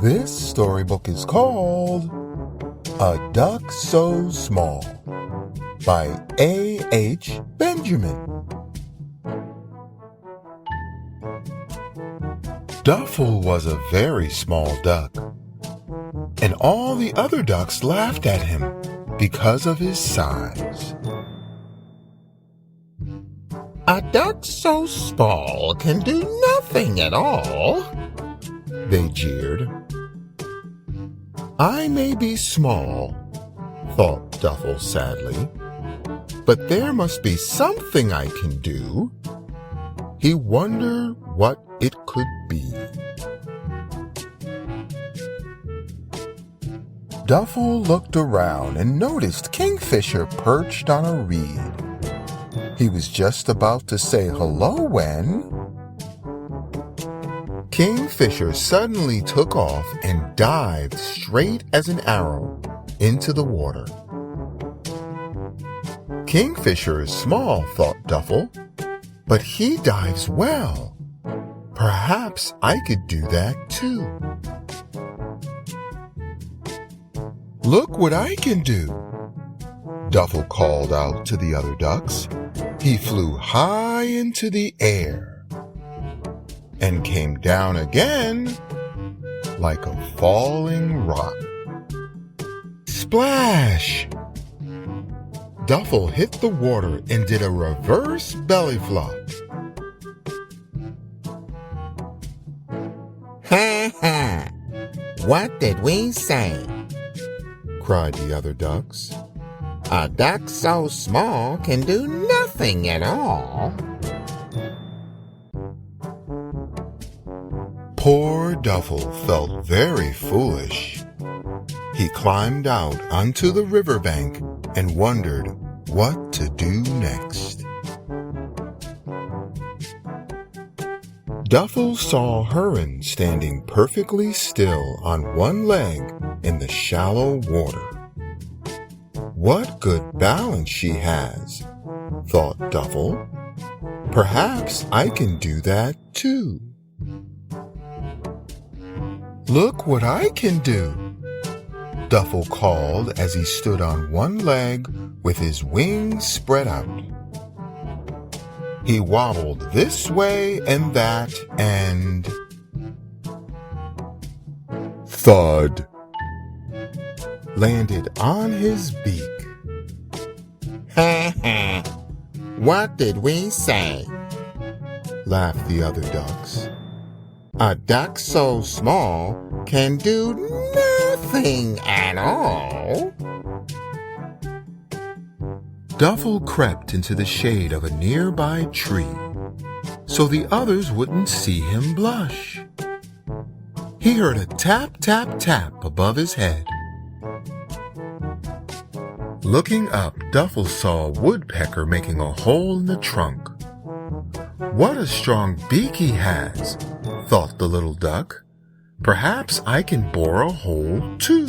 This storybook is called A Duck So Small by A.H. Benjamin. Duffle was a very small duck, and all the other ducks laughed at him because of his size. A duck so small can do nothing at all, they jeered. I may be small, thought Duffle sadly, but there must be something I can do. He wondered what it could be. Duffle looked around and noticed Kingfisher perched on a reed. He was just about to say hello when Kingfisher suddenly took off and dived straight as an arrow into the water. Kingfisher is small, thought Duffle, but he dives well. Perhaps I could do that too. Look what I can do, Duffle called out to the other ducks. He flew high into the air and came down again like a falling rock. Splash! Duffle hit the water and did a reverse belly flop. Ha ha! What did we say? Cried the other ducks. A duck so small can do nothing at all. Poor Duffle felt very foolish. He climbed out onto the riverbank and wondered what to do next. Duffle saw Heron standing perfectly still on one leg in the shallow water. What good balance she has, thought Duffle. Perhaps I can do that too. Look what I can do, Duffle called as he stood on one leg with his wings spread out. He wobbled this way and that and thud! Landed on his beak. Ha ha! What did we say? Laughed the other ducks. A duck so small can do nothing at all. Duffle crept into the shade of a nearby tree so the others wouldn't see him blush. He heard a tap, tap, tap above his head. Looking up, Duffle saw a woodpecker making a hole in the trunk. What a strong beak he has, thought the little duck. Perhaps I can bore a hole too.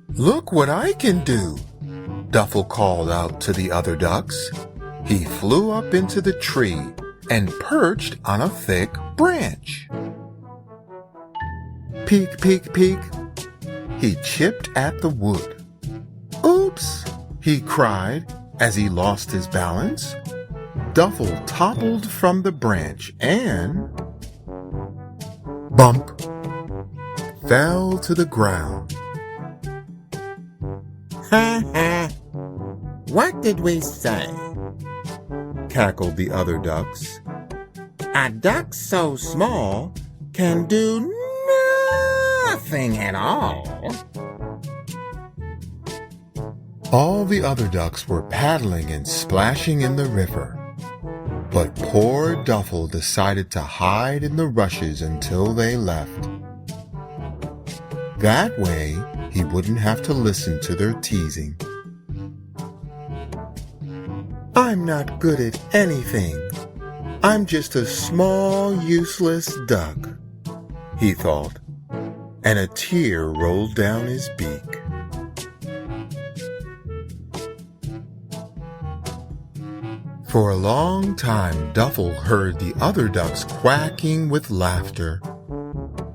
Look what I can do, Duffle called out to the other ducks. He flew up into the tree and perched on a thick branch. Peek, peek, peek. He chipped at the wood. Oops, he cried as he lost his balance. Duffle toppled from the branch and bump, fell to the ground. Ha ha! What did we say? Cackled the other ducks. A duck so small can do nothing at all. All the other ducks were paddling and splashing in the river. But poor Duffle decided to hide in the rushes until they left. That way, he wouldn't have to listen to their teasing. I'm not good at anything. I'm just a small, useless duck, he thought, and a tear rolled down his beak. For a long time, Duffle heard the other ducks quacking with laughter.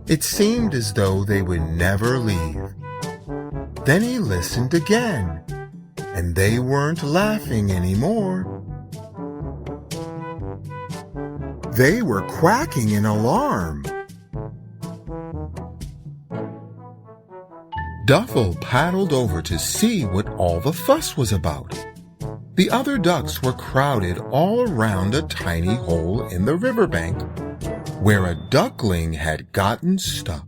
It seemed as though they would never leave. Then he listened again, and they weren't laughing anymore. They were quacking in alarm. Duffle paddled over to see what all the fuss was about. The other ducks were crowded all around a tiny hole in the riverbank where a duckling had gotten stuck.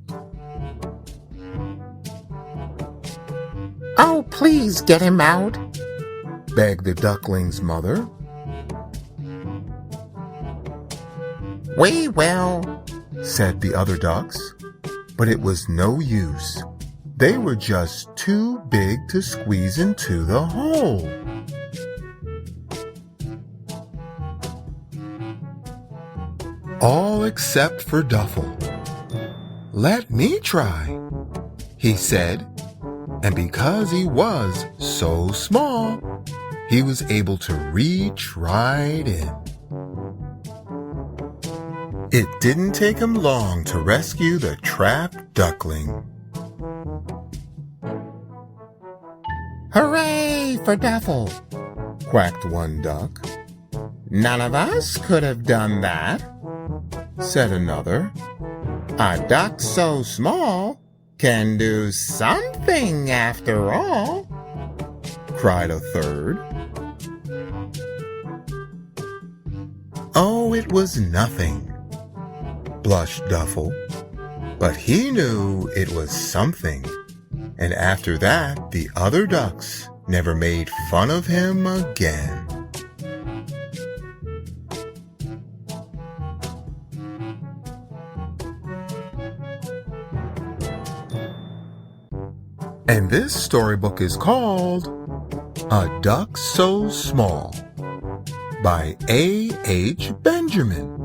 Oh, please get him out, begged the duckling's mother. We will, said the other ducks, but it was no use. They were just too big to squeeze into the hole. All except for Duffle. "Let me try," he said, and because he was so small, he was able to reach right in. It didn't take him long to rescue the trapped duckling. Hooray for Duffle, quacked one duck. none of us could have done that, said another. A duck so small can do something after all, cried a third. Oh, it was nothing, blushed Duffle, but he knew it was something, and after that the other ducks never made fun of him again. And this storybook is called A Duck So Small by A.H. Benjamin.